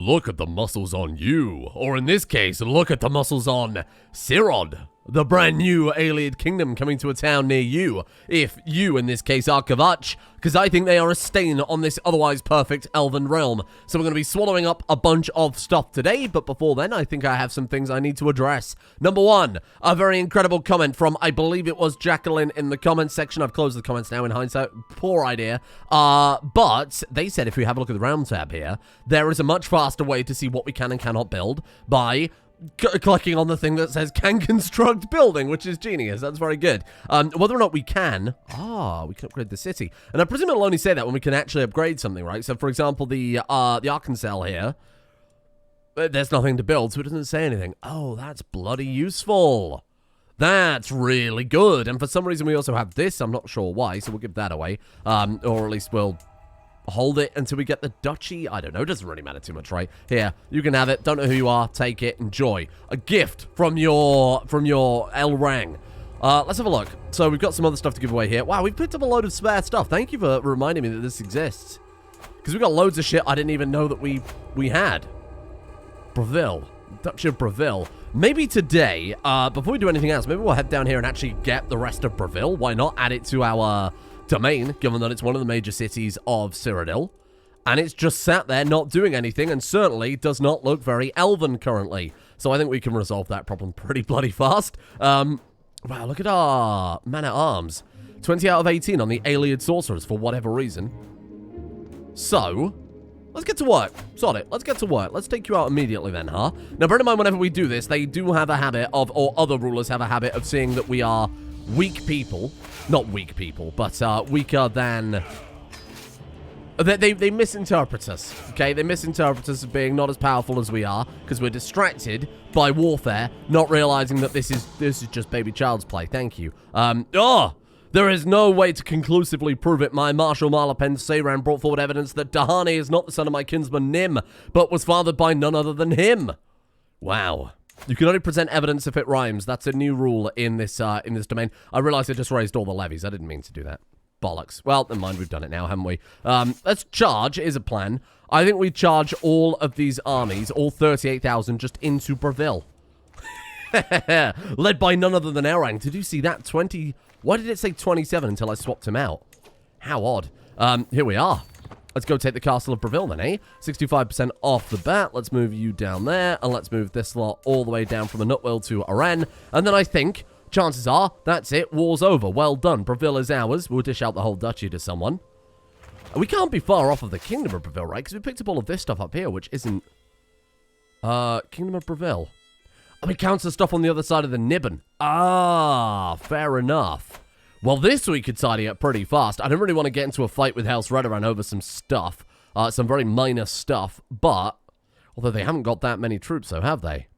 Look at the muscles on you. Or in this case, look at the muscles on Sirod, the brand new AYLEID kingdom coming to a town near you. If you, in this case, are Kvatch, because I think they are a stain on this otherwise perfect elven realm. So we're going to be swallowing up a bunch of stuff today, but before then, I think I have some things I need to address. Number one, a very incredible comment from, I believe it was Jacqueline in the comments section. I've closed the comments now in hindsight. Poor idea. But they said if we have a look at the round tab here, there is a much faster way to see what we can and cannot build by clicking on the thing that says can construct building, which is genius. That's very good. Whether or not we can upgrade the city, and I presume it'll only say that when we can actually upgrade something, right? So for example, the Arkansas here, there's nothing to build, so it doesn't say anything. Oh, that's bloody useful. That's really good. And for some reason we also have this. I'm not sure why, so we'll give that away, or at least we'll hold it until we get the duchy. I don't know. It doesn't really matter too much, right? Here, you can have it. Don't know who you are. Take it. Enjoy. A gift from your El Rang. Let's have a look. So we've got some other stuff to give away here. Wow, we've picked up a load of spare stuff. Thank you for reminding me that this exists. Because we've got loads of shit I didn't even know that we had. Bravil. Duchy of Bravil. Maybe today, before we do anything else, maybe we'll head down here and actually get the rest of Bravil. Why not add it to our domain, given that it's one of the major cities of Cyrodiil, and it's just sat there not doing anything, and certainly does not look very elven currently. So I think we can resolve that problem pretty bloody fast. Wow, look at our man-at-arms. 20 out of 18 on the AYLEID sorcerers for whatever reason. So, let's get to work. Sod it. Let's get to work. Let's take you out immediately then, huh? Now, bear in mind, whenever we do this, they do have a habit of, or other rulers have a habit of seeing that we are weak people. Not weak people, but weaker than... They misinterpret us, okay? They misinterpret us as being not as powerful as we are, because we're distracted by warfare, not realizing that this is just baby child's play. Thank you. There is no way to conclusively prove it. My Marshal Marlapen Seyran brought forward evidence that Dahani is not the son of my kinsman Nim, but was fathered by none other than him. Wow. You can only present evidence if it rhymes. That's a new rule in this domain. I realized I just raised all the levies. I didn't mean to do that. Bollocks. Well, never mind. We've done it now, haven't we? Let's charge is a plan. I think we charge all of these armies, all 38,000, just into Bravil. Led by none other than Erang. Did you see that? 20... Why did it say 27 until I swapped him out? How odd. Here we are. Let's go take the castle of Bravil then, eh? 65% off the bat. Let's move you down there. And let's move this lot all the way down from a Nutwill to Aran. And then I think, chances are, that's it. War's over. Well done. Bravil is ours. We'll dish out the whole duchy to someone. And we can't be far off of the Kingdom of Bravil, right? Because we picked up all of this stuff up here, which isn't... Kingdom of Bravil. Oh, it counts the stuff on the other side of the Nibbon. Ah, fair enough. Well, this we could tidy up pretty fast. I don't really want to get into a fight with House Redoran over some stuff. Some very minor stuff, but... Although they haven't got that many troops, so have they?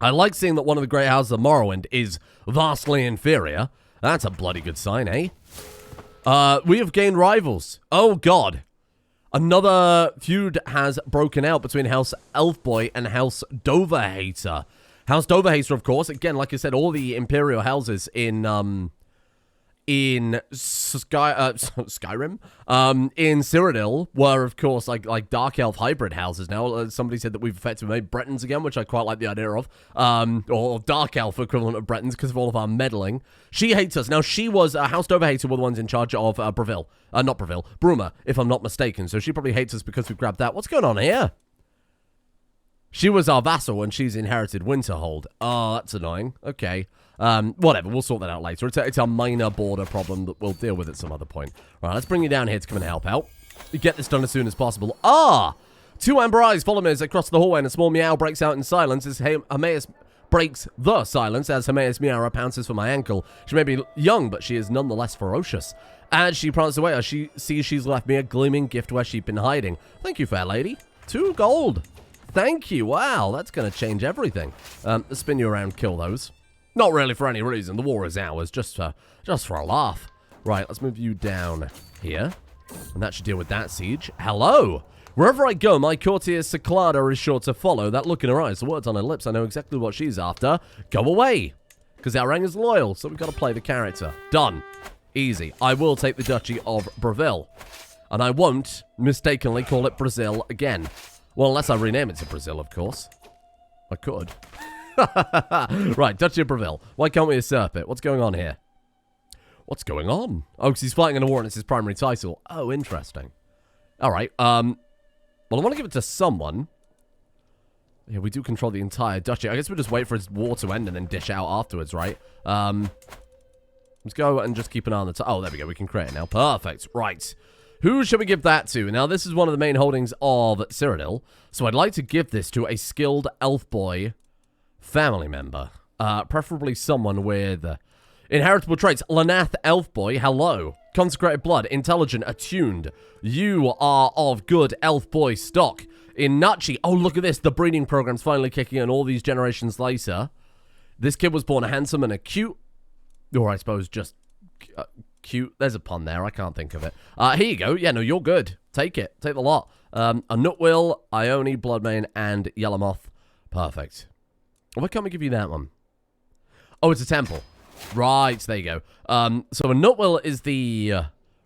I like seeing that one of the great houses of Morrowind is vastly inferior. That's a bloody good sign, eh? We have gained rivals. Oh, God. Another feud has broken out between House Elfboy and House Doverhater. House Doverhater, of course, again, like I said, all the imperial houses in Skyrim, in Cyrodiil were, of course, like Dark Elf hybrid houses now. Somebody said that we've effectively made Bretons again, which I quite like the idea of, or Dark Elf equivalent of Bretons because of all of our meddling. She hates us. Now, she was, House Doverhater were the ones in charge of Bravil. Not Bravil, Bruma, if I'm not mistaken. So she probably hates us because we've grabbed that. What's going on here? She was our vassal and she's inherited Winterhold. Oh, that's annoying. Okay. Whatever, we'll sort that out later. It's a minor border problem that we'll deal with at some other point. All right, let's bring you down here to come and help out. Get this done as soon as possible. Two amber eyes follow me as I cross the hallway and a small meow breaks out in silence as Hermaeus breaks the silence as Hermaeus Miara pounces for my ankle. She may be young, but she is nonetheless ferocious. As she prances away, as she sees she's left me a gleaming gift where she'd been hiding. Thank you, fair lady. 2 gold. Thank you. Wow, that's going to change everything. Let's spin you around, kill those. Not really for any reason. The war is ours, just for a laugh. Right, let's move you down here. And that should deal with that siege. Hello! Wherever I go, my courtier Ciclada is sure to follow. That look in her eyes, the words on her lips, I know exactly what she's after. Go away! Because Erang is loyal, so we've got to play the character. Done. Easy. I will take the Duchy of Bravil. And I won't mistakenly call it Brazil again. Well, unless I rename it to Brazil, of course. I could. Right, Duchy of Bravil. Why can't we usurp it? What's going on here? What's going on? Oh, because he's fighting in a war and it's his primary title. Oh, interesting. All right. Well, I want to give it to someone. Yeah, we do control the entire duchy. I guess we'll just wait for his war to end and then dish out afterwards, right? Let's go and just keep an eye on the... Oh, there we go. We can create it now. Perfect. Right. Who should we give that to? Now, this is one of the main holdings of Cyrodiil. So I'd like to give this to a skilled elf boy family member. Preferably someone with inheritable traits. Lanath elf boy, hello. Consecrated blood, intelligent, attuned. You are of good elf boy stock. In Nachi, oh, look at this. The breeding program's finally kicking in all these generations later. This kid was born handsome and acute. Or I suppose just cute. There's a pun there. I can't think of it. Here you go. Yeah, no, you're good. Take it. Take the lot. A Nutwill, Ione, Bloodmane, and Yellowmoth. Perfect. Why can't we give you that one? Oh, it's a temple. Right, there you go. So a Nutwill is the...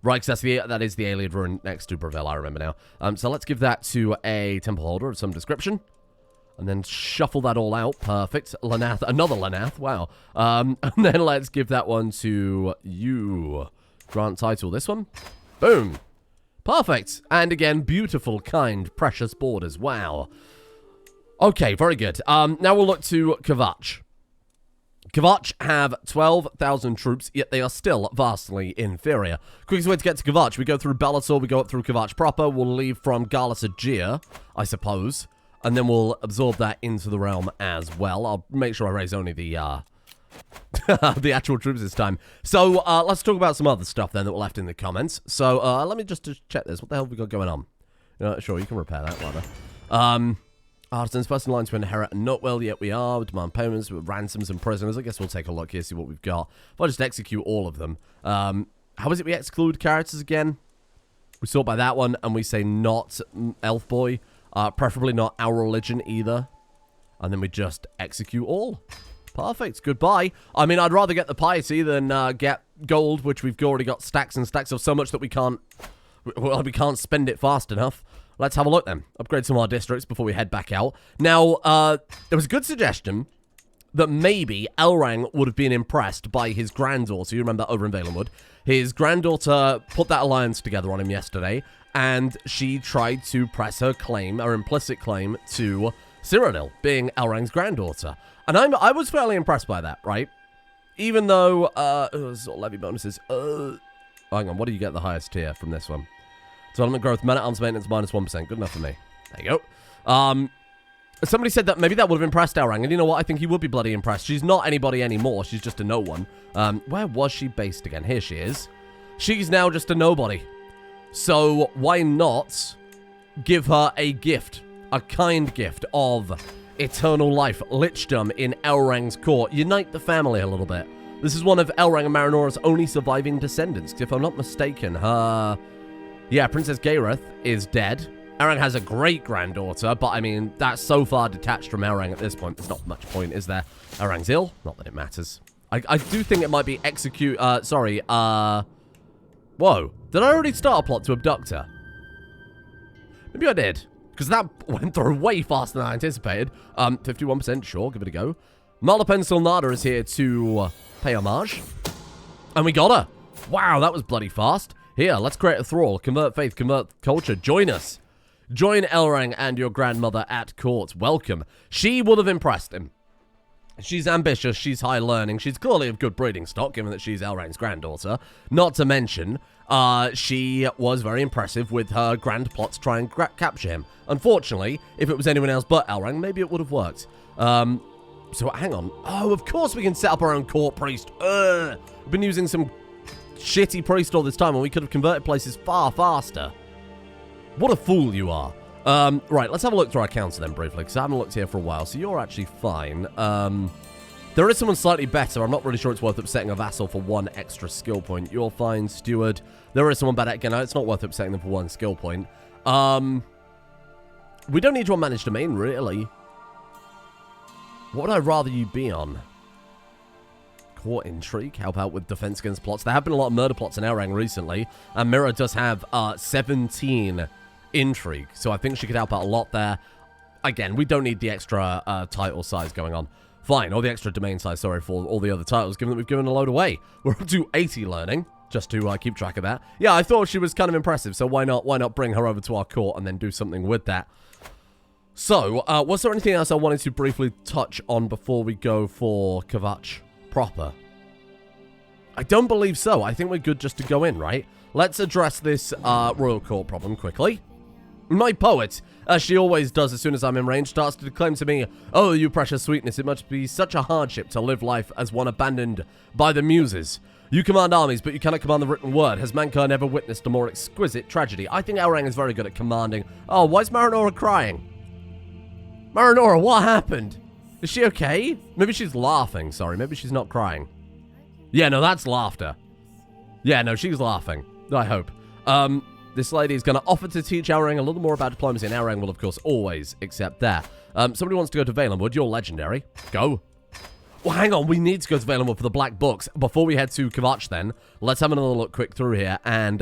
right, because that is the AYLEID rune next to Bravil, I remember now. So let's give that to a temple holder of some description. And then shuffle that all out. Perfect. Lanath. Another Lanath. Wow. And then let's give that one to you. Grant title. This one. Boom. Perfect. And again, beautiful, kind, precious borders. Wow. Okay, very good. Now we'll look to Kvatch. Kvatch have 12,000 troops, yet they are still vastly inferior. Quickest way to get to Kvatch, we go through Bellator, we go up through Kvatch proper, we'll leave from Garlus Aegea, I suppose, and then we'll absorb that into the realm as well. I'll make sure I raise only the, the actual troops this time. So, let's talk about some other stuff then that were left in the comments. So, let me just check this. What the hell have we got going on? Sure, you can repair that, rather. Artisans first in line to inherit a Nutwill, yet we are. We demand payments with ransoms and prisoners. I guess we'll take a look here, see what we've got. If I just execute all of them. How is it we exclude characters again? We sort by that one, and we say not elf boy. Preferably not our religion either. And then we just execute all. Perfect. Goodbye. I mean, I'd rather get the piety than get gold, which we've already got stacks and stacks of so much that we can't spend it fast enough. Let's have a look then. Upgrade some of our districts before we head back out. Now, there was a good suggestion that maybe Elrang would have been impressed by his granddaughter. You remember over in Valenwood? His granddaughter put that alliance together on him yesterday, and she tried to press her claim, her implicit claim, to Cyrodiil, being Elrang's granddaughter. And I was fairly impressed by that, right? Even though, sort of levy bonuses. Hang on, what do you get the highest tier from this one? Development growth, man-at-arms maintenance, -1%. Good enough for me. There you go. Somebody said that maybe that would have impressed Elrang, and you know what? I think he would be bloody impressed. She's not anybody anymore. She's just a no one. Where was she based again? Here she is. She's now just a nobody. So why not give her a gift, a kind gift of eternal life, lichdom in Elrang's court. Unite the family a little bit. This is one of Elrang and Marinora's only surviving descendants. If I'm not mistaken, her... Yeah, Princess Gareth is dead. Elrang has a great-granddaughter, but, I mean, that's so far detached from Elrang at this point. There's not much point, is there? Elrang's ill. Not that it matters. I do think it might be execute... Whoa. Did I already start a plot to abduct her? Maybe I did. Because that went through way faster than I anticipated. 51%, sure. Give it a go. Malapen Solnada is here to pay homage. And we got her. Wow, that was bloody fast. Here, let's create a thrall. Convert faith, convert culture. Join us. Join Elrang and your grandmother at court. Welcome. She would have impressed him. She's ambitious. She's high learning. She's clearly of good breeding stock, given that she's Elrang's granddaughter. Not to mention, she was very impressive with her grand plot to try and capture him. Unfortunately, if it was anyone else but Elrang, maybe it would have worked. So hang on. Oh, of course we can set up our own court priest. We've been using some shitty priest all this time, and we could have converted places far faster. What a fool you are. Right, let's have a look through our council then briefly, because I haven't looked here for a while, so you're actually fine. There is someone slightly better. I'm not really sure it's worth upsetting a vassal for one extra skill point. You're fine, steward. There is someone better. Again, it's not worth upsetting them for one skill point. We don't need you on managed domain, really. What would I rather you be on? Court intrigue, help out with defense against plots. There have been a lot of murder plots in Elrang recently, and Mirror does have 17 intrigue. So I think she could help out a lot there. Again, we don't need the extra title size going on. Fine, or the extra domain size, sorry, for all the other titles, given that we've given a load away. We're up to 80 learning, just to keep track of that. Yeah, I thought she was kind of impressive, so why not bring her over to our court and then do something with that? So, was there anything else I wanted to briefly touch on before we go for Kvatch proper? I don't believe so. I think we're good just to go in, right? Let's address this royal court problem quickly. My poet, as she always does as soon as I'm in range, starts to declaim to me, "Oh, you precious sweetness, it must be such a hardship to live life as one abandoned by the muses. You command armies, but you cannot command the written word. Has mankind ever witnessed a more exquisite tragedy?" I think Elrang is very good at commanding. Oh, why is Marinora crying? Marinora, what happened? Is she okay? Maybe she's laughing, sorry. Maybe she's not crying. Yeah, no, that's laughter. Yeah, no, she's laughing. I hope. This lady is going to offer to teach Elrang a little more about diplomacy, and Elrang will, of course, always accept that. Somebody wants to go to Valenwood. You're legendary. Go. Well, hang on. We need to go to Valenwood for the Black Books. Before we head to Kvatch, then, let's have another look quick through here, and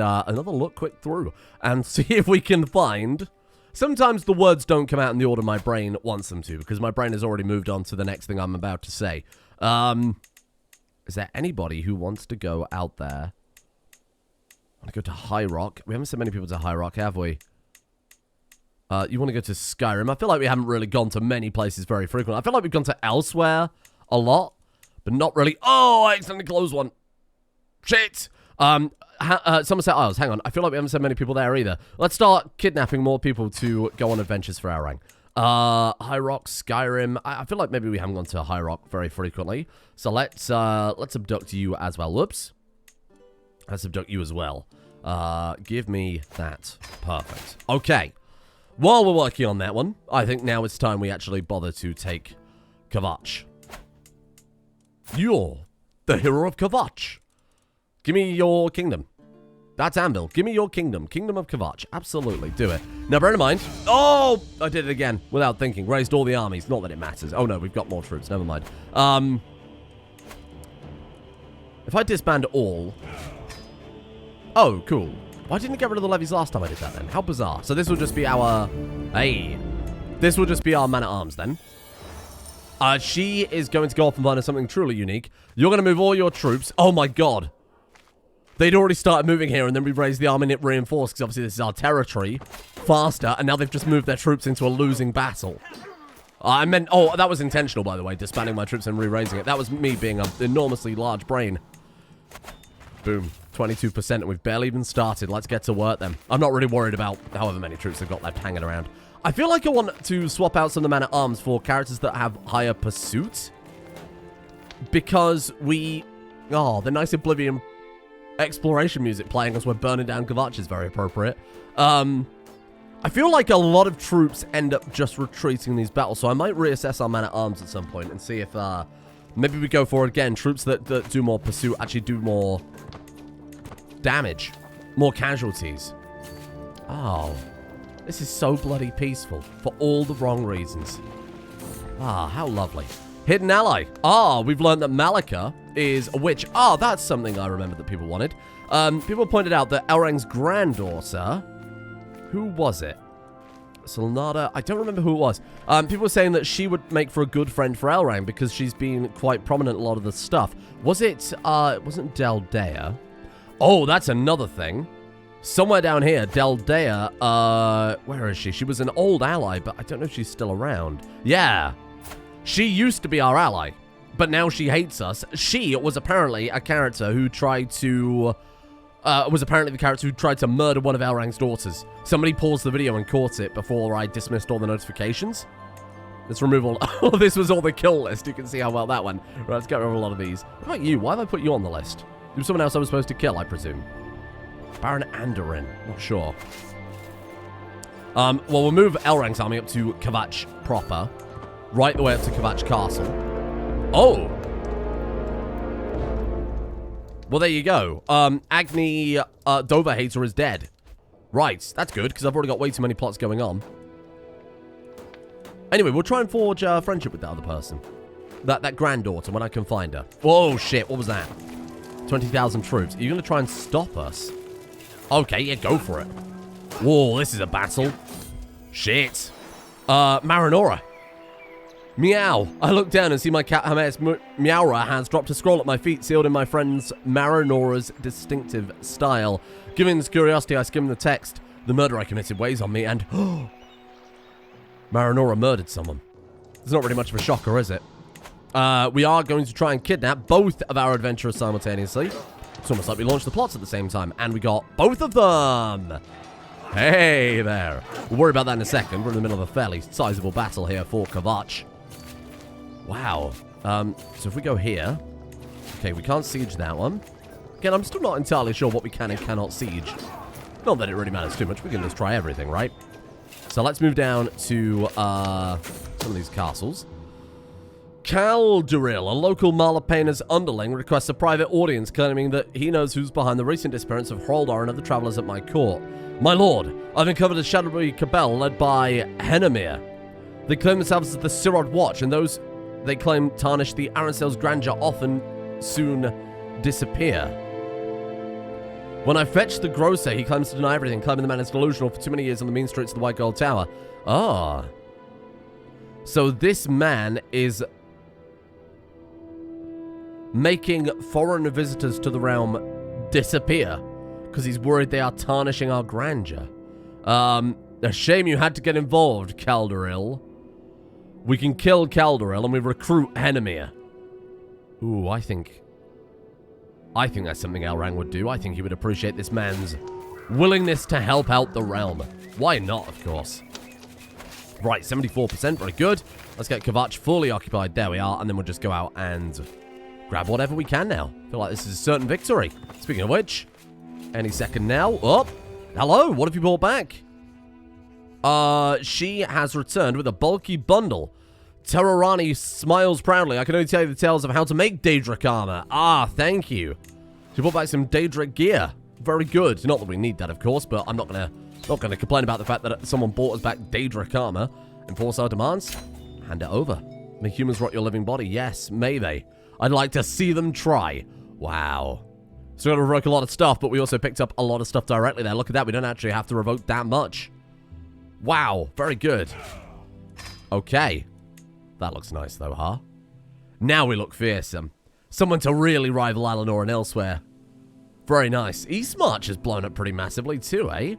see if we can find... Sometimes the words don't come out in the order my brain wants them to, because my brain has already moved on to the next thing I'm about to say. Is there anybody who wants to go out there? I want to go to High Rock. We haven't sent many people to High Rock, have we? You want to go to Skyrim? I feel like we haven't really gone to many places very frequently. I feel like we've gone to elsewhere a lot, but not really. Oh, I accidentally closed one. Shit. Somerset Isles. Hang on. I feel like we haven't sent many people there either. Let's start kidnapping more people to go on adventures for Elrang. High Rock, Skyrim. I feel like maybe we haven't gone to High Rock very frequently. So let's abduct you as well. Whoops. Let's abduct you as well. Give me that. Perfect. Okay. While we're working on that one, I think now it's time we actually bother to take Kvatch. You're the hero of Kvatch. Give me your kingdom. That's Anvil. Give me your kingdom. Kingdom of Kvatch. Absolutely. Do it. Now, bear in mind... Oh! I did it again without thinking. Raised all the armies. Not that it matters. Oh, no. We've got more troops. Never mind. If I disband all... Oh, cool. Why didn't I get rid of the levies last time I did that then? How bizarre. So this will just be our... Hey. This will just be our man-at-arms then. She is going to go off and find us something truly unique. You're going to move all your troops. Oh my god. They'd already started moving here and then we raised the army and reinforced because obviously this is our territory. Faster. And now they've just moved their troops into a losing battle. I meant... Oh, that was intentional, by the way. Disbanding my troops and re-raising it. That was me being an enormously large brain. Boom. 22%, and we've barely even started. Let's get to work then. I'm not really worried about however many troops they've got left hanging around. I feel like I want to swap out some of the man-at-arms for characters that have higher pursuit. Because we... Oh, the nice Oblivion exploration music playing as we're burning down Kvatch is very appropriate. I feel like a lot of troops end up just retreating these battles, so I might reassess our man-at-arms at some point and see if maybe we go for, again, troops that do more pursuit actually do more damage, more casualties. Oh, this is so bloody peaceful for all the wrong reasons. Ah, how lovely. Hidden ally. Ah, we've learned that Malika is a witch. Ah, that's something I remember that people wanted. People pointed out that Elrang's granddaughter, who was it? Solnada, I don't remember who it was. People were saying that she would make for a good friend for Elrang because she's been quite prominent in a lot of the stuff. Was it, it wasn't Deldea. Oh, that's another thing. Somewhere down here, Deldea, where is she? She was an old ally, but I don't know if she's still around. Yeah. She used to be our ally, but now she hates us. She was apparently a character who tried to... was apparently the character who tried to murder one of Elrang's daughters. Somebody paused the video and caught it before I dismissed all the notifications. Let's remove all... Oh, this was all the kill list. You can see how well that went. Right, let's get rid of a lot of these. What about you? Why have I put you on the list? There was someone else I was supposed to kill, I presume. Baron Andorin. Not sure. Well, we'll move Elrang's army up to Kvatch proper. Right the way up to Kvatch Castle. Oh! Well, there you go. Agni Doverhater is dead. Right, that's good, because I've already got way too many plots going on. Anyway, we'll try and forge friendship with that other person. That granddaughter, when I can find her. Whoa, shit, what was that? 20,000 troops. Are you going to try and stop us? Okay, yeah, go for it. Whoa, this is a battle. Shit. Marinora. Meow. I look down and see my cat Hermes Meowra has dropped a scroll at my feet, sealed in my friend's Marinora's distinctive style. Given this curiosity, I skim the text. The murder I committed weighs on me, and Marinora murdered someone. It's not really much of a shocker, is it? We are going to try and kidnap both of our adventurers simultaneously. It's almost like we launched the plots at the same time, and we got both of them. Hey there. We'll worry about that in a second. We're in the middle of a fairly sizable battle here for Kvatch. Wow. So if we go here... Okay, we can't siege that one. Again, I'm still not entirely sure what we can and cannot siege. Not that it really matters too much. We can just try everything, right? So let's move down to some of these castles. Calderil, a local Malapena's underling, requests a private audience, claiming that he knows who's behind the recent disappearance of Hroldar and other travelers at my court. My lord, I've uncovered a shadowy cabal led by Henamir. They claim themselves as the Sirod Watch, and those they claim tarnish the Arancel's grandeur often soon disappear. When I fetch the grocer, he claims to deny everything, claiming the man is delusional for too many years on the mean streets of the White Gold Tower. Ah. So this man is making foreign visitors to the realm disappear because he's worried they are tarnishing our grandeur. A shame you had to get involved, Calderil. We can kill Calderil and we recruit Henamir. Ooh, I think that's something Elrang would do. I think he would appreciate this man's willingness to help out the realm. Why not, of course. Right, 74%, very good. Let's get Kvatch fully occupied. There we are, and then we'll just go out and grab whatever we can now. I feel like this is a certain victory. Speaking of which, any second now. Oh, hello, what have you brought back? She has returned with a bulky bundle. Tyranny smiles proudly. I can only tell you the tales of how to make Daedric armor. Ah, thank you. She brought back some Daedric gear. Very good. Not that we need that, of course, but I'm not gonna complain about the fact that someone bought us back Daedric armor. Enforce our demands. Hand it over. May humans rot your living body. Yes, may they. I'd like to see them try. Wow. So we got to revoke a lot of stuff, but we also picked up a lot of stuff directly there. Look at that. We don't actually have to revoke that much. Wow. Very good. Okay. That looks nice, though, huh? Now we look fearsome. Someone to really rival Alinor and elsewhere. Very nice. East March has blown up pretty massively, too, eh?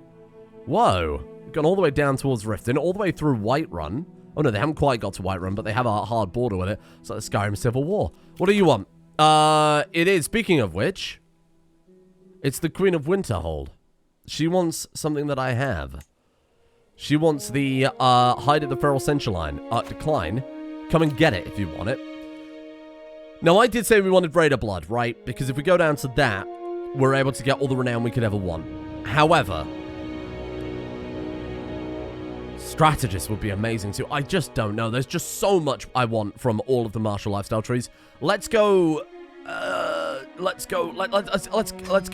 Whoa. Gone all the way down towards Riften, all the way through Whiterun. Oh, no, they haven't quite got to Whiterun, but they have a hard border with it. It's like the Skyrim Civil War. What do you want? It is, speaking of which, it's the Queen of Winterhold. She wants something that I have. She wants the Hide of the Feral Sensuline. Decline. Come and get it if you want it. Now, I did say we wanted Raider Blood, right? Because if we go down to that, we're able to get all the renown we could ever want. However, Strategist would be amazing too. I just don't know. There's just so much I want from all of the martial lifestyle trees. Let's go. Let's go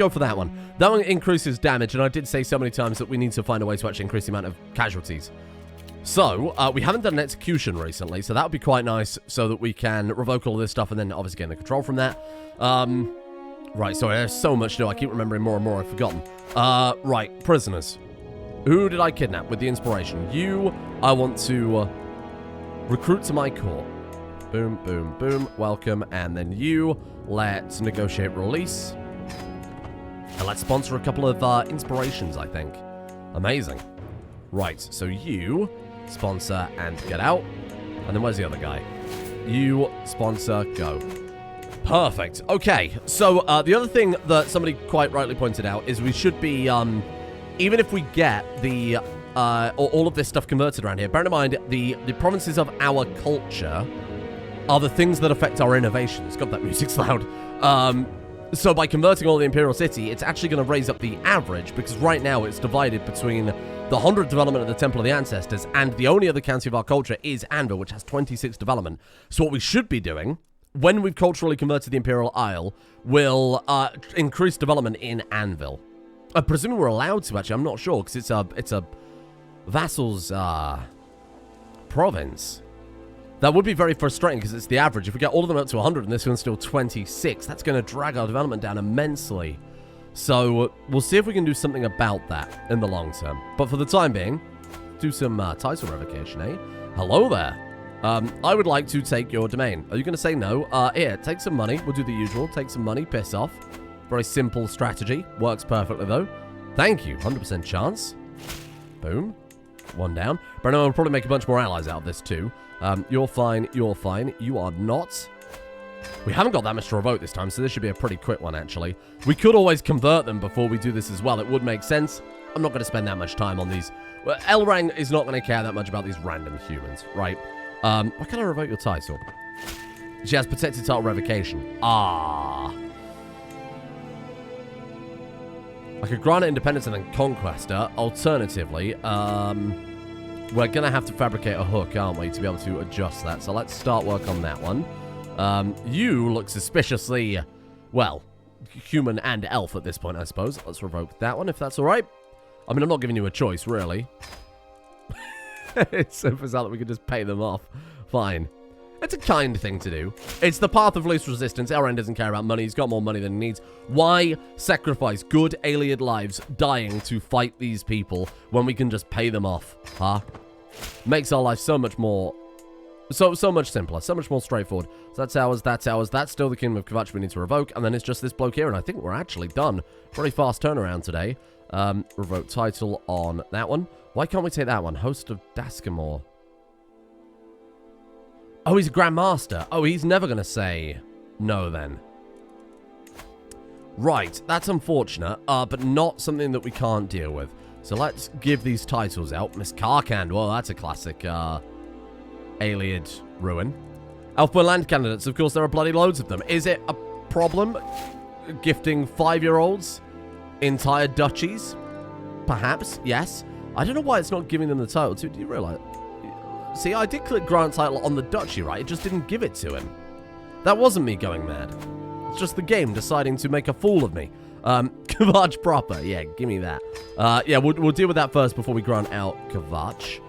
for that one. That one increases damage, and I did say so many times that we need to find a way to actually increase the amount of casualties. So, we haven't done an execution recently, so that would be quite nice so that we can revoke all this stuff and then obviously gain the control from that. Right, sorry, there's so much new. I keep remembering more and more. I've forgotten. Right, prisoners. Who did I kidnap with the inspiration? You, I want to recruit to my court. Boom, boom, boom. Welcome. And then you, let's negotiate release. And let's sponsor a couple of inspirations, I think. Amazing. Right, so you sponsor and get out. And then where's the other guy? You sponsor, go. Perfect. Okay, so the other thing that somebody quite rightly pointed out is we should be, even if we get the all of this stuff converted around here, bear in mind the provinces of our culture are the things that affect our innovations. God, that music's loud. So by converting all the Imperial City, it's actually going to raise up the average, because right now it's divided between the 100 development of the Temple of the Ancestors, and the only other county of our culture is Anvil, which has 26 development. So what we should be doing, when we've culturally converted the Imperial Isle, will increase development in Anvil. I presume we're allowed to, actually. I'm not sure, because it's a vassal's province. That would be very frustrating, because it's the average. If we get all of them up to 100 and this one's still 26, that's going to drag our development down immensely. So we'll see if we can do something about that in the long term. But for the time being, do some title revocation, eh? Hello there. I would like to take your domain. Are you going to say no? Here, take some money. We'll do the usual. Take some money, piss off. Very simple strategy. Works perfectly, though. Thank you. 100% chance. Boom. One down. But I know I'll probably make a bunch more allies out of this, too. You're fine. You're fine. You are not. We haven't got that much to revoke this time, so this should be a pretty quick one, actually. We could always convert them before we do this as well. It would make sense. I'm not going to spend that much time on these. Well, Elrang is not going to care that much about these random humans, right? Why can't I revoke your title? She has protected title revocation. Ah. I could grant it independence and then conquest her. Alternatively, we're going to have to fabricate a hook, aren't we, to be able to adjust that. So let's start work on that one. You look suspiciously, well, human and elf at this point, I suppose. Let's revoke that one, if that's all right. I mean, I'm not giving you a choice, really. It's so bizarre that we could just pay them off. Fine. It's a kind thing to do. It's the path of least resistance. Elrond doesn't care about money. He's got more money than he needs. Why sacrifice good AYLEID lives dying to fight these people when we can just pay them off? Huh? Makes our life so much more... So much simpler, so much more straightforward. So that's ours, that's ours. That's still the Kingdom of Kvatch we need to revoke, and then it's just this bloke here, and I think we're actually done. Pretty fast turnaround today. Revoke title on that one. Why can't we take that one? Host of Daskamor. Oh, he's a Grandmaster. Oh, he's never going to say no then. Right, that's unfortunate, but not something that we can't deal with. So let's give these titles out. Miss Karkand, well, that's a classic, AYLEID ruin. Elfboy land candidates, of course, there are bloody loads of them. Is it a problem gifting 5-year-olds entire duchies? Perhaps, yes. I don't know why it's not giving them the title. Do you realize? See, I did click grant title on the duchy, right? It just didn't give it to him. That wasn't me going mad. It's just the game deciding to make a fool of me. Kvatch proper. Yeah, give me that. Yeah, we'll deal with that first before we grant out Kvatch.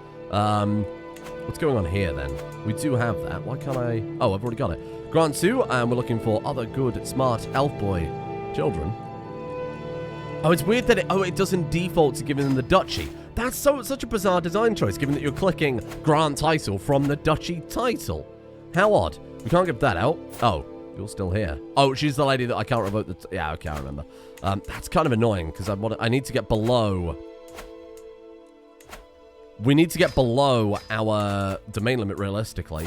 What's going on here, then? We do have that. Why can't I... Oh, I've already got it. Grant 2, and we're looking for other good, smart elf boy children. Oh, it's weird that it doesn't default to giving them the duchy. That's such a bizarre design choice, given that you're clicking grant title from the duchy title. How odd. We can't give that out. Oh, you're still here. Oh, she's the lady that I can't revoke the... Yeah, okay, I remember. That's kind of annoying, because I need to get below... We need to get below our domain limit, realistically.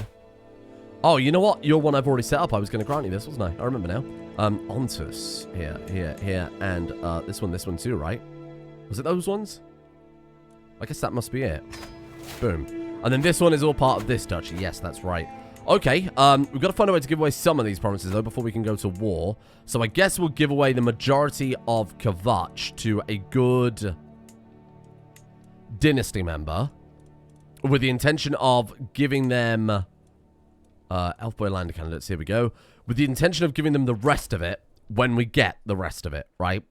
Oh, you know what? You're one I've already set up. I was going to grant you this, wasn't I? I remember now. Ontus. Here, and this one too, right? Was it those ones? I guess that must be it. Boom. And then this one is all part of this duchy. Yes, that's right. Okay, we've got to find a way to give away some of these provinces, though, before we can go to war. So I guess we'll give away the majority of Kvatch to a good... dynasty member with the intention of giving them Elfboy land candidates, here we go, with the intention of giving them the rest of it when we get the rest of it, right?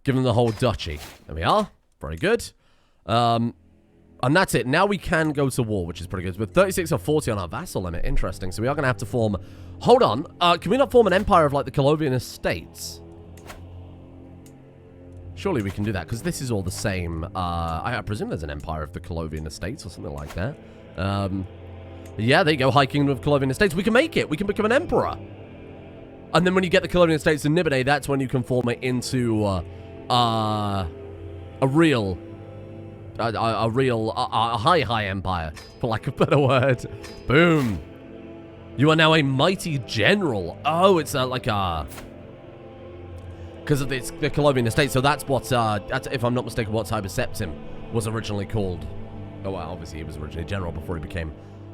Give them the whole duchy. There we are. Very good. And that's it. Now we can go to war, which is pretty good. With 36 or 40 on our vassal limit. Interesting. So we are going to have to form... Hold on. Can we not form an empire of, like, the Colovian estates? Surely we can do that, because this is all the same. I presume there's an empire of the Colovian estates or something like that. Yeah, there you go. High Kingdom of Colovian estates. We can make it. We can become an emperor. And then when you get the Colovian estates in Nibide, that's when you can form it into a real high empire, for lack of a better word. Boom. You are now a mighty general. Oh, it's like a... Because of the Colovian estate, so that's what, that's, if I'm not mistaken, what Tiber Septim was originally called. Oh, well, obviously he was originally general before he became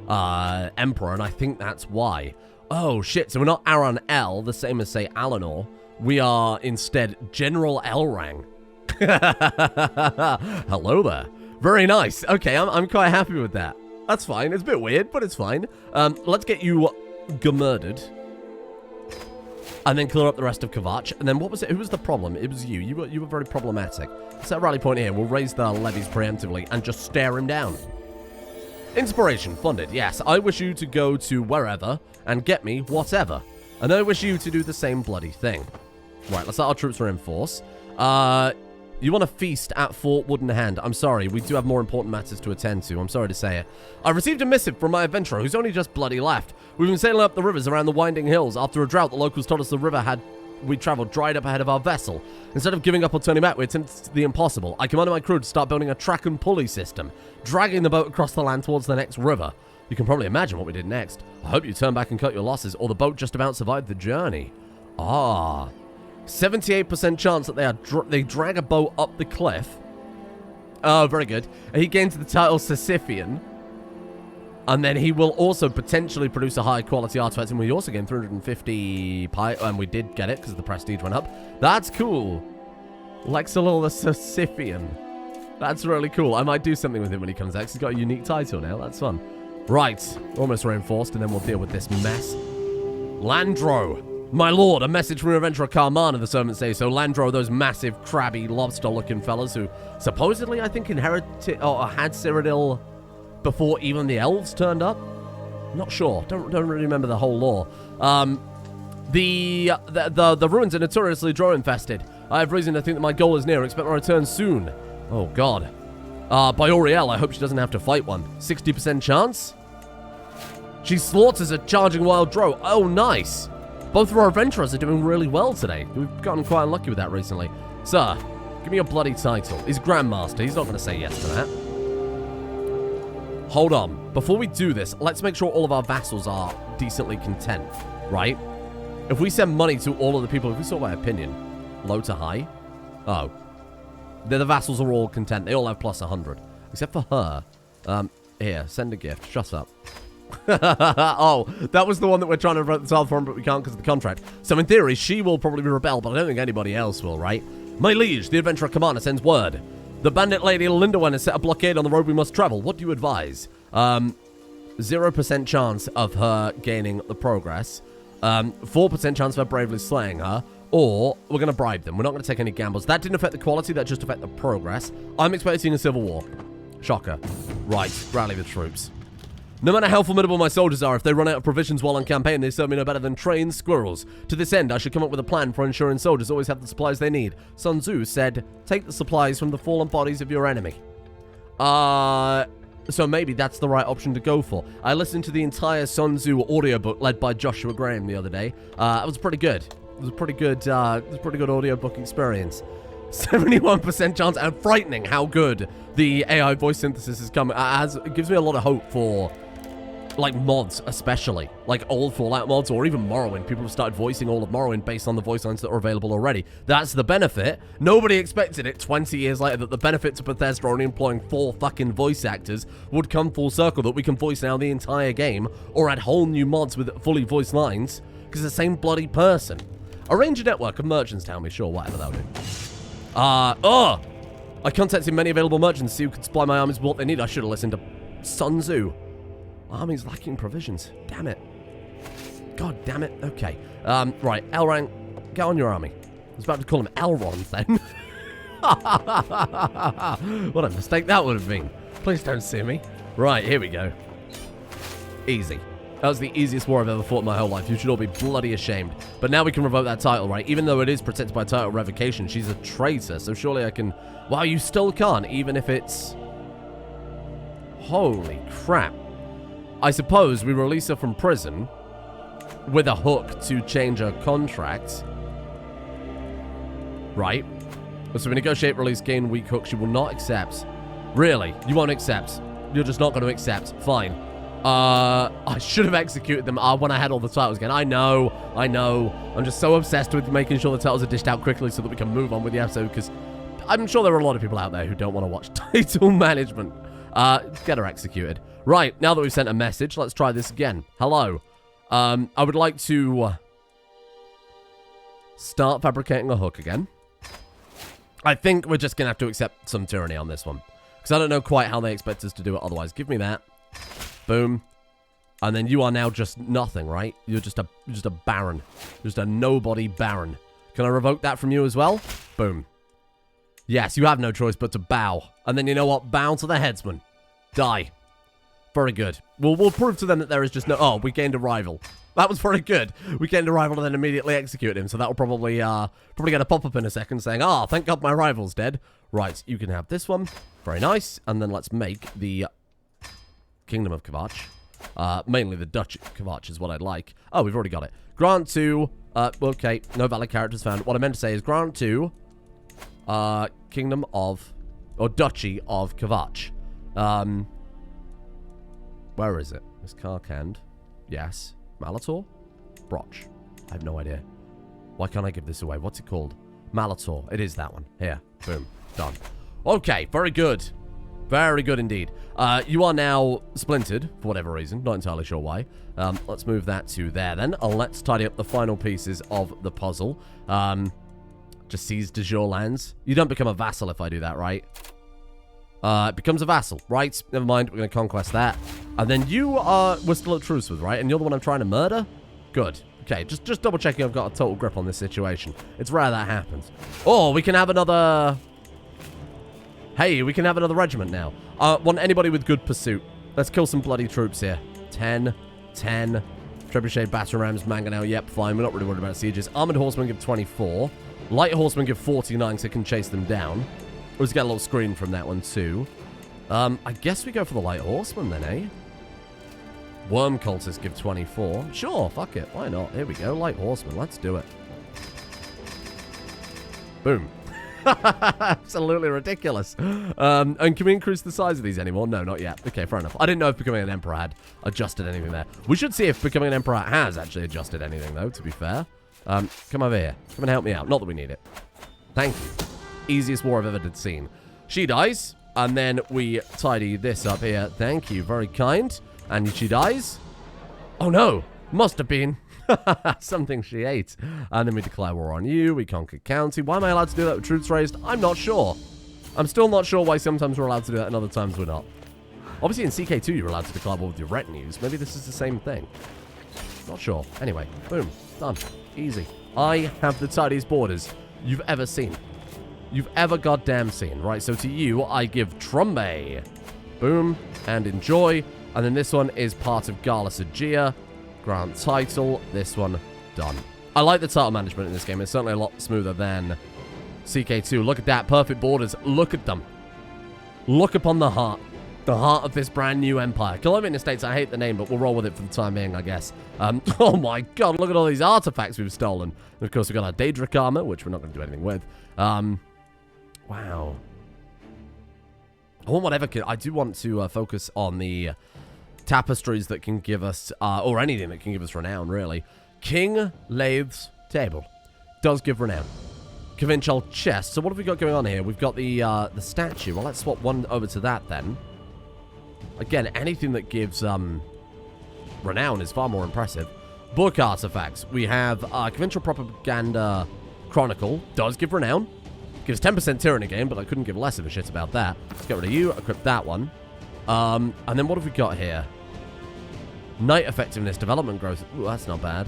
emperor, and I think that's why. Oh, shit, so we're not Aran El, the same as, say, Alanor. We are, instead, General Elrang. Hello there. Very nice. Okay, I'm quite happy with that. That's fine. It's a bit weird, but it's fine. Let's get you murdered. And then clear up the rest of Kvatch. And then what was it? Who was the problem? It was you. You were very problematic. Set a rally point here. We'll raise the levies preemptively and just stare him down. Inspiration. Funded. Yes, I wish you to go to wherever and get me whatever. And I wish you to do the same bloody thing. Right, let's let our troops reinforce. You want to feast at Fort Wooden Hand. I'm sorry, we do have more important matters to attend to. I'm sorry to say it. I received a missive from my adventurer who's only just bloody left. We've been sailing up the rivers around the winding hills. After a drought, the locals told us the river we traveled dried up ahead of our vessel. Instead of giving up or turning back, we attempted the impossible. I commanded my crew to start building a track and pulley system, dragging the boat across the land towards the next river. You can probably imagine what we did next. I hope you turn back and cut your losses, or the boat just about survived the journey. 78% chance that they drag a boat up the cliff. Oh, very good. And he gains the title Sisyphean. And then he will also potentially produce a high quality artifact. And we also gain 350 pi. And we did get it because the prestige went up. That's cool. Lexilol the Sisyphean. That's really cool. I might do something with him when he comes out. He's got a unique title now. That's fun. Right. Almost reinforced. And then we'll deal with this mess. Landro. My lord, a message from your adventurer Carmana, the servants say. So Landro, those massive, crabby, lobster-looking fellas who supposedly, I think, inherited or had Cyrodiil before even the elves turned up. Not sure. Don't really remember the whole lore. The ruins are notoriously drow-infested. I have reason to think that my goal is near. Expect my return soon. Oh, God. By Auriel, I hope she doesn't have to fight one. 60% chance? She slaughters a charging wild drow. Oh, nice. Both of our adventurers are doing really well today. We've gotten quite unlucky with that recently. Sir, give me your bloody title. He's Grandmaster. He's not going to say yes to that. Hold on. Before we do this, let's make sure all of our vassals are decently content, right? If we send money to all of the people, if we sort my opinion, low to high. Oh. The vassals are all content. They all have plus 100. Except for her. Here, send a gift. Shut up. Oh, that was the one that we're trying to vote the title for, but we can't because of the contract. So in theory, she will probably rebel, but I don't think anybody else will, right? My liege, the adventurer commander sends word. The bandit lady Lindawen has set a blockade on the road we must travel. What do you advise? 0% chance of her gaining the progress. 4% chance of her bravely slaying her. Or we're going to bribe them. We're not going to take any gambles. That didn't affect the quality. That just affected the progress. I'm expecting a civil war. Shocker. Right. Rally the troops. No matter how formidable my soldiers are, if they run out of provisions while on campaign, they serve me no better than trained squirrels. To this end, I should come up with a plan for ensuring soldiers always have the supplies they need. Sun Tzu said, take the supplies from the fallen bodies of your enemy. So maybe that's the right option to go for. I listened to the entire Sun Tzu audiobook led by Joshua Graham the other day. It was pretty good. It was a pretty good audiobook experience. 71% chance, and frightening how good the AI voice synthesis has come. It gives me a lot of hope for, like, mods especially. Like old Fallout mods or even Morrowind. People have started voicing all of Morrowind based on the voice lines that are available already. That's the benefit. Nobody expected it 20 years later that the benefit to Bethesda only employing 4 fucking voice actors would come full circle, that we can voice now the entire game or add whole new mods with fully voiced lines because the same bloody person. Arrange a network of merchants, tell me. Sure, whatever that'll do. I contacted many available merchants to see who could supply my armies with what they need. I should have listened to Sun Tzu. My army's lacking provisions. Damn it. God damn it. Okay. Right. Elrang, get on your army. I was about to call him Elrond then. What a mistake that would have been. Please don't sue me. Right, here we go. Easy. That was the easiest war I've ever fought in my whole life. You should all be bloody ashamed. But now we can revoke that title, right? Even though it is protected by title revocation, she's a traitor, so surely I can... Wow, you still can't, even if it's... Holy crap. I suppose we release her from prison with a hook to change her contract. Right. So we negotiate release, gain weak hook. She will not accept. Really? You won't accept? You're just not going to accept. Fine. I should have executed them when I had all the titles again. I know. I'm just so obsessed with making sure the titles are dished out quickly so that we can move on with the episode, because I'm sure there are a lot of people out there who don't want to watch title management. Get her executed. Right, now that we've sent a message, let's try this again. Hello. I would like to start fabricating a hook again. I think we're just going to have to accept some tyranny on this one, because I don't know quite how they expect us to do it otherwise. Give me that. Boom. And then you are now just nothing, right? You're just a baron. Just a nobody baron. Can I revoke that from you as well? Boom. Yes, you have no choice but to bow. And then you know what? Bow to the headsman. Die. Very good. We'll prove to them that there is just no... Oh, we gained a rival. That was very good. We gained a rival and then immediately execute him. So that will probably get a pop-up in a second saying, "Ah, thank God my rival's dead." Right, you can have this one. Very nice. And then let's make the Kingdom of Kvatch. Mainly the Duchy of Kvatch is what I'd like. Oh, we've already got it. Grant to... okay, no valid characters found. What I meant to say is grant to... Kingdom of... Or Duchy of Kvatch. Where is it? It's Karkand. Yes. Malator? Broch. I have no idea. Why can't I give this away? What's it called? Malator. It is that one. Here. Boom. Done. Okay. Very good. Very good indeed. You are now splintered, for whatever reason. Not entirely sure why. Let's move that to there then. Let's tidy up the final pieces of the puzzle. Just seize de jure lands. You don't become a vassal if I do that, right? It becomes a vassal, right? Never mind, we're going to conquest that. And then we're still at truce with, right? And you're the one I'm trying to murder? Good. Okay, just double checking I've got a total grip on this situation. It's rare that happens. Oh, we can have another... Hey, we can have another regiment now. Want anybody with good pursuit. Let's kill some bloody troops here. 10, 10. Trebuchet, batter rams, mangonel. Yep, fine. We're not really worried about sieges. Armored horsemen give 24. Light horsemen give 49 so it can chase them down. Let's get a little screen from that one too. I guess we go for the light horseman then, eh? Worm cultists give 24. Sure, fuck it. Why not? Here we go. Light horseman. Let's do it. Boom. Absolutely ridiculous. And can we increase the size of these anymore? No, not yet. Okay, fair enough. I didn't know if becoming an emperor had adjusted anything there. We should see if becoming an emperor has actually adjusted anything, though, to be fair. Come over here. Come and help me out. Not that we need it. Thank you. Easiest war I've ever seen. She dies, and then we tidy this up here. Thank you. Very kind. And she dies. Oh, no. Must have been something she ate. And then we declare war on you. We conquer county. Why am I allowed to do that with troops raised? I'm not sure. I'm still not sure why sometimes we're allowed to do that and other times we're not. Obviously, in CK2, you're allowed to declare war with your retinues. Maybe this is the same thing. Not sure. Anyway, boom. Done. Easy. I have the tidiest borders you've ever seen. You've ever goddamn seen. Right, so to you, I give Trumbe. Boom. And enjoy. And then this one is part of Gala Sagia. Grant title. This one, done. I like the title management in this game. It's certainly a lot smoother than CK2. Look at that. Perfect borders. Look at them. Look upon the heart. The heart of this brand new empire. Colombian Estates, I hate the name, but we'll roll with it for the time being, I guess. Oh my god, look at all these artifacts we've stolen. And of course, we've got our Daedric armor, which we're not going to do anything with. Wow. I want whatever I do want to focus on the tapestries that can give us, or anything that can give us renown, really. King Lath's table does give renown. Conventional chest. So what have we got going on here? We've got the statue. Well, let's swap one over to that then. Again, anything that gives renown is far more impressive. Book artifacts. We have Conventional Propaganda Chronicle. Does give renown. Gives 10% Tyranny gain, but I couldn't give less of a shit about that. Let's get rid of you. Equip that one. And then what have we got here? Knight effectiveness, development growth. Ooh, that's not bad.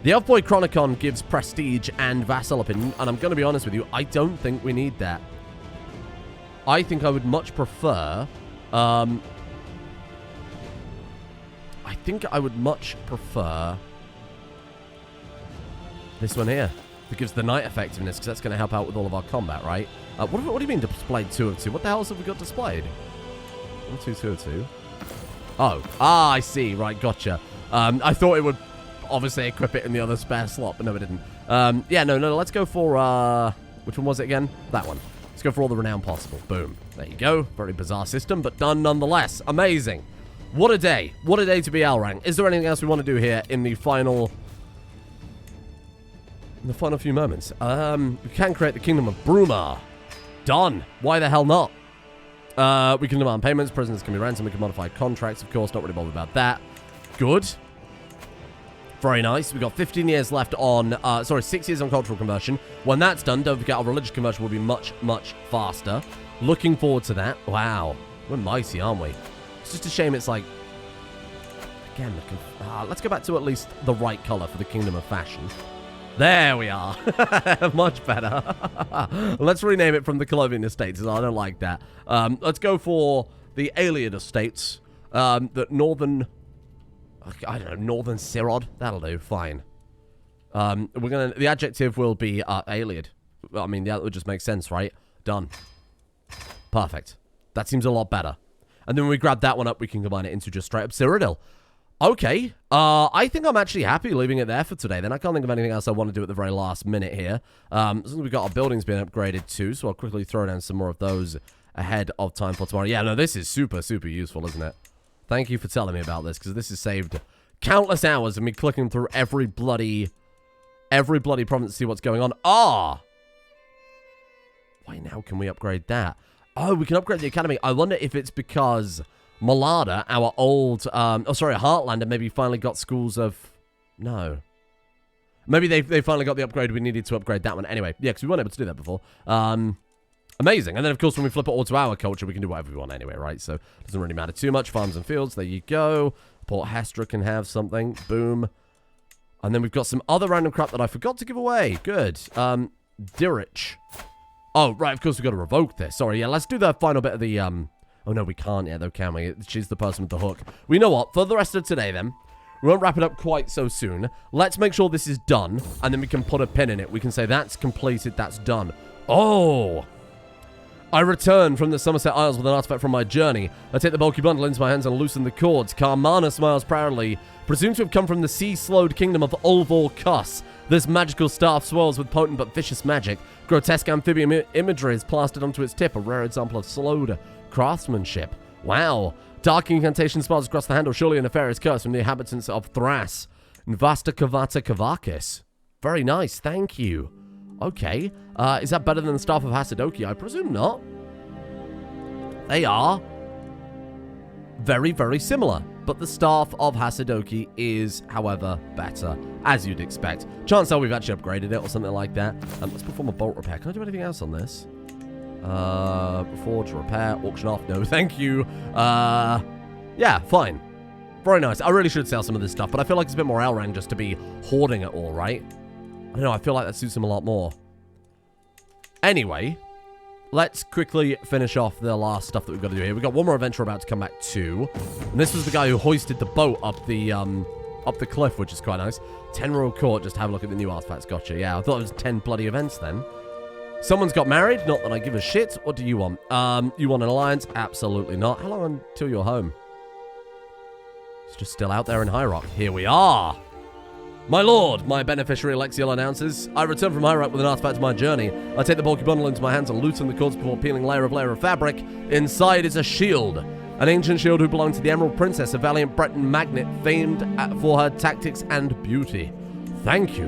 The Elfboy Chronicon gives prestige and vassal opinion, and I'm going to be honest with you, I don't think we need that. I think I would much prefer... I think I would much prefer this one here. That gives the knight effectiveness, because that's going to help out with all of our combat, right? What do you mean displayed 2 of 2? What the hell else have we got displayed? 1, 2, 2 of 2. Oh. I see. Right, gotcha. I thought it would obviously equip it in the other spare slot, but no, it didn't. Yeah, no, let's go for, which one was it again? That one. Let's go for all the renown possible. Boom. There you go. Very bizarre system, but done nonetheless. Amazing. What a day. What a day to be Alrang. Is there anything else we want to do here in the final... few moments? We can create the Kingdom of Bruma. Done. Why the hell not? We can demand payments. Prisoners can be ransomed. We can modify contracts, of course. Not really bothered about that. Good. Very nice. We've got 15 years left on... 6 years on cultural conversion. When that's done, don't forget our religious conversion will be much, much faster. Looking forward to that. Wow. We're mighty, aren't we? It's just a shame it's like... Again, let's go back to at least the right color for the Kingdom of Fashion. There we are. Much better. Let's rename it from the Colombian Estates. I don't like that. Let's go for the AYLEID Estates. that northern... I don't know, northern Sirod. That'll do, fine. The adjective will be AYLEID. I mean, that would just make sense, right? Done. Perfect. That seems a lot better. And then when we grab that one up, we can combine it into just straight up Cyrodiil. Okay. I think I'm actually happy leaving it there for today. Then I can't think of anything else I want to do at the very last minute here. As we've got our buildings being upgraded too, so I'll quickly throw down some more of those ahead of time for tomorrow. Yeah, no, this is super, super useful, isn't it? Thank you for telling me about this, because this has saved countless hours of me clicking through every bloody province to see what's going on. Ah! Why now can we upgrade that? Oh, we can upgrade the academy. I wonder if it's because Malada, our old, Heartlander, maybe finally got schools of... No. Maybe they finally got the upgrade we needed to upgrade that one. Anyway, yeah, because we weren't able to do that before. Amazing. And then, of course, when we flip it all to our culture, we can do whatever we want anyway, right? So, it doesn't really matter too much. Farms and fields, there you go. Port Hestra can have something. Boom. And then we've got some other random crap that I forgot to give away. Good. Dirich. Oh, right, of course we've got to revoke this. Sorry, yeah, let's do the final bit of the, Oh, no, we can't yet, though, can we? She's the person with the hook. Well, you know what? For the rest of today, then, we won't wrap it up quite so soon. Let's make sure this is done, and then we can put a pin in it. We can say that's completed, that's done. Oh! I return from the Somerset Isles with an artifact from my journey. I take the bulky bundle into my hands and loosen the cords. Carmana smiles proudly. Presumed to have come from the sea-slowed kingdom of Ulvor Kuss. This magical staff swirls with potent but vicious magic. Grotesque amphibian imagery is plastered onto its tip, a rare example of slowed craftsmanship. Wow. Dark incantation spells across the handle, surely a nefarious curse from the inhabitants of Thras. Nvasta Kavata Kavakis. Very nice, thank you. Okay. Is that better than the Staff of Hasadoki? I presume not. They are very, very similar. But the Staff of Hasadoki is, however, better, as you'd expect. Chances are we've actually upgraded it or something like that. Let's perform a bolt repair. Can I do anything else on this? Forge, repair, auction off. No, thank you. Yeah, fine. Very nice. I really should sell some of this stuff, but I feel like it's a bit more Elrang just to be hoarding it all, right? I don't know, I feel like that suits him a lot more. Anyway, let's quickly finish off the last stuff that we've got to do here. We've got one more adventure about to come back to. And this was the guy who hoisted the boat up the cliff, which is quite nice. 10 Royal Court, just have a look at the new artifacts. Gotcha, yeah. I thought it was 10 bloody events then. Someone's got married, not that I give a shit. What do you want? You want an alliance? Absolutely not. How long until you're home? It's just still out there in High Rock. Here we are. My lord, my beneficiary Alexiel announces, I return from High Rock with an artifact of my journey. I take the bulky bundle into my hands and loosen the cords before peeling layer of fabric. Inside is a shield. An ancient shield who belonged to the Emerald Princess, a valiant Breton magnate famed for her tactics and beauty. Thank you.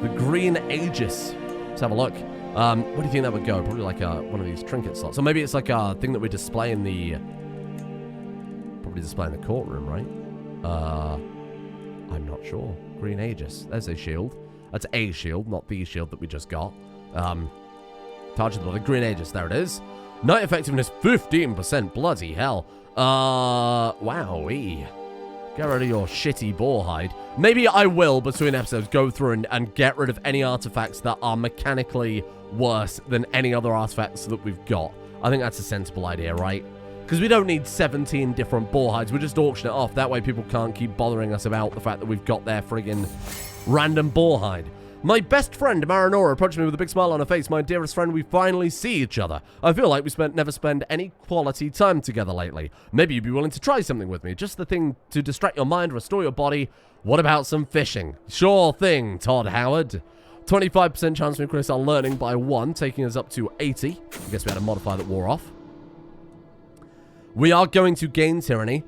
The Green Aegis. Let's have a look. Where do you think that would go? Probably like one of these trinket slots. So maybe it's like a thing that we display in the... Probably display in the courtroom, right? I'm not sure. Green Aegis. There's a shield. That's a shield, not the shield that we just got. Target of the Green Aegis. There it is. Night effectiveness 15%. Bloody hell. Wowee. Get rid of your shitty boar hide. Maybe I will, between episodes, go through and get rid of any artifacts that are mechanically worse than any other artifacts that we've got. I think that's a sensible idea, right? Because we don't need 17 different boar hides. We'll just auction it off. That way people can't keep bothering us about the fact that we've got their friggin' random boar hide. My best friend, Marinora, approached me with a big smile on her face. My dearest friend, we finally see each other. I feel like we never spend any quality time together lately. Maybe you'd be willing to try something with me. Just the thing to distract your mind, restore your body. What about some fishing? Sure thing, Todd Howard. 25% chance to increase our learning by 1, taking us up to 80. I guess we had a modifier that wore off. We are going to gain tyranny,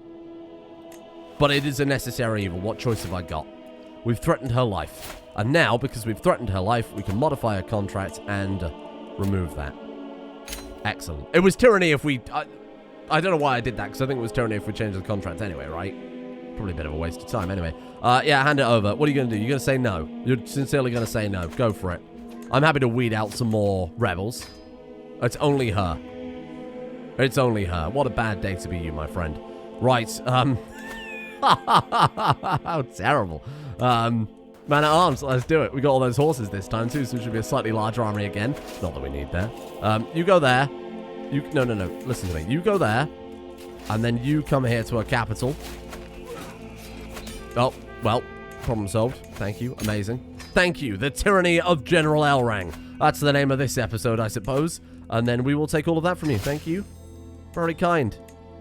but it is a necessary evil. What choice have I got? We've threatened her life. And now, because we've threatened her life, we can modify her contract and remove that. Excellent. It was tyranny if we... I don't know why I did that, because I think it was tyranny if we changed the contract anyway, right? Probably a bit of a waste of time anyway. Yeah, hand it over. What are you going to do? You're going to say no. You're sincerely going to say no. Go for it. I'm happy to weed out some more rebels. It's only her. It's only her. What a bad day to be you, my friend. Right, how terrible. Man at arms, let's do it. We got all those horses this time too, so it should be a slightly larger army again. Not that we need that. You go there. No. Listen to me. You go there. And then you come here to a capital. Oh, well, problem solved. Thank you. Amazing. Thank you. The Tyranny of General Elrang. That's the name of this episode, I suppose. And then we will take all of that from you. Thank you. Very kind.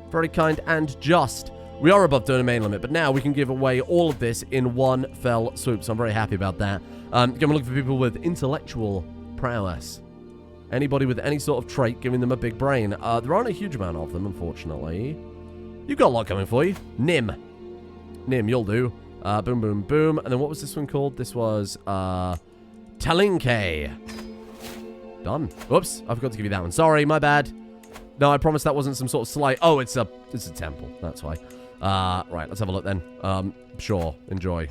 Very kind and just. We are above domain limit, but now we can give away all of this in one fell swoop, so I'm very happy about that. Going to look for people with intellectual prowess. Anybody with any sort of trait giving them a big brain. There aren't a huge amount of them, unfortunately. You've got a lot coming for you. Nim, you'll do. Boom, boom, boom. And then what was this one called? This was, Talinke. Done. Whoops, I forgot to give you that one. Sorry, my bad. No, I promise that wasn't some sort of slight... Oh, it's a temple. That's why. Right, let's have a look then. Sure, enjoy.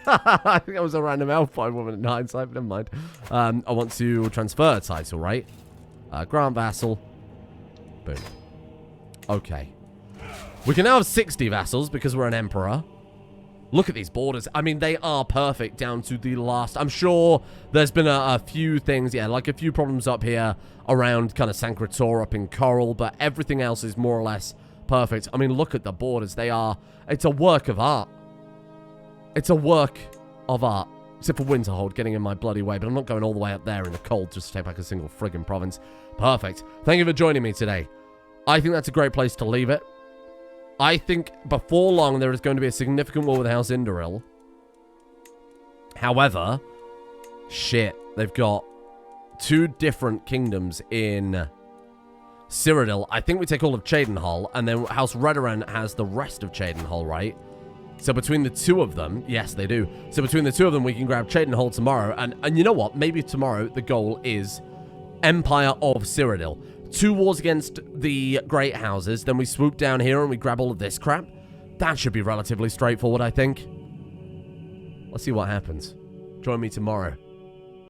I think that was a random elf by woman in hindsight, but never mind. I want to transfer a title, right? Grand Vassal. Boom. Okay. We can now have 60 vassals because we're an emperor. Look at these borders. I mean, they are perfect down to the last. I'm sure there's been a few things, yeah, like a few problems up here around kind of Sancretor up in Coral, but everything else is more or less perfect. I mean, look at the borders. They are, it's a work of art. It's a work of art. Except for Winterhold getting in my bloody way, but I'm not going all the way up there in the cold just to take back a single friggin' province. Perfect. Thank you for joining me today. I think that's a great place to leave it. I think before long there is going to be a significant war with House Indoril. However, shit, they've got 2 different kingdoms in Cyrodiil. I think we take all of Cheydinhal, and then House Redoran has the rest of Cheydinhal, right? So between the 2 of them, yes, they do. So between the 2 of them, we can grab Cheydinhal tomorrow. And you know what? Maybe tomorrow the goal is Empire of Cyrodiil. 2 wars against the Great Houses. Then we swoop down here and we grab all of this crap. That should be relatively straightforward, I think. Let's see what happens. Join me tomorrow